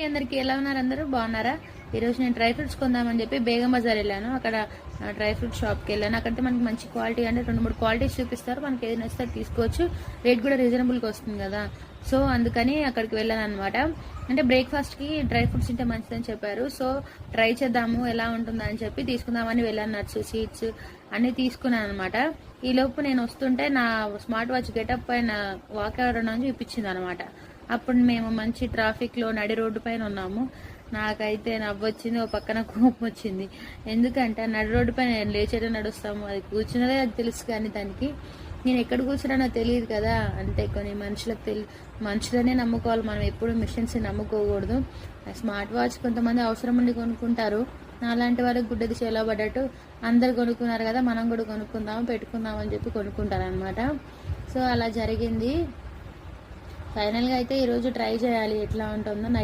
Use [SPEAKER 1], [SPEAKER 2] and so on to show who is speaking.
[SPEAKER 1] అందరికి ఎలా ఉన్నారు? అందరూ బాగున్నారా? ఈరోజు నేను డ్రై ఫ్రూట్స్ కొందామని చెప్పి బేగం బజార్ వెళ్ళాను. అక్కడ డ్రై ఫ్రూట్ షాప్కి వెళ్ళాను. అక్కడైతే మనకి మంచి క్వాలిటీ అంటే 2-3 క్వాలిటీస్ చూపిస్తారు. మనకి ఏది నచ్చితే తీసుకోవచ్చు. రేట్ కూడా రీజనబుల్గా వస్తుంది కదా. సో అందుకని అక్కడికి వెళ్ళాను అనమాట. అంటే బ్రేక్ఫాస్ట్కి డ్రై ఫ్రూట్స్ తింటే మంచిదని చెప్పారు. సో ట్రై చేద్దాము ఎలా ఉంటుందని చెప్పి తీసుకుందామని వెళ్ళాను. నట్స్, సీడ్స్ అన్ని తీసుకున్నాను అనమాట. ఈ లోపు నేను వస్తుంటే నా స్మార్ట్ వాచ్ గెటప్ పైన వాతావరణం నుంచి చూపించింది అనమాట. అప్పుడు మేము మంచి ట్రాఫిక్ లో నడి రోడ్డు పైన ఉన్నాము. నాకైతే నవ్వొచ్చింది, ఓ పక్కన కోపం వచ్చింది. ఎందుకంటే నడి రోడ్డు పైన లేచేట నడుస్తాము, అది కూర్చున్నదే అది తెలుసు, కానీ దానికి నేను ఎక్కడ కూర్చున్నానో తెలియదు కదా. అంటే కొన్ని మనుషులనే నమ్ముకోవాలి మనం, ఎప్పుడు మిషన్స్ నమ్ముకోకూడదు. స్మార్ట్ వాచ్ కొంతమంది అవసరం ఉండి కొనుక్కుంటారు. నాలాంటి వాళ్ళకి గుడ్డది చేలో పడ్డట్టు అందరు కొనుక్కున్నారు కదా, మనం కూడా కొనుక్కుందాము పెట్టుకుందాం అని చెప్పి కొనుక్కుంటారు అనమాట. సో అలా జరిగింది. ఫైనల్గా అయితే ఈరోజు ట్రై చేయాలి ఎట్లా ఉంటుందో.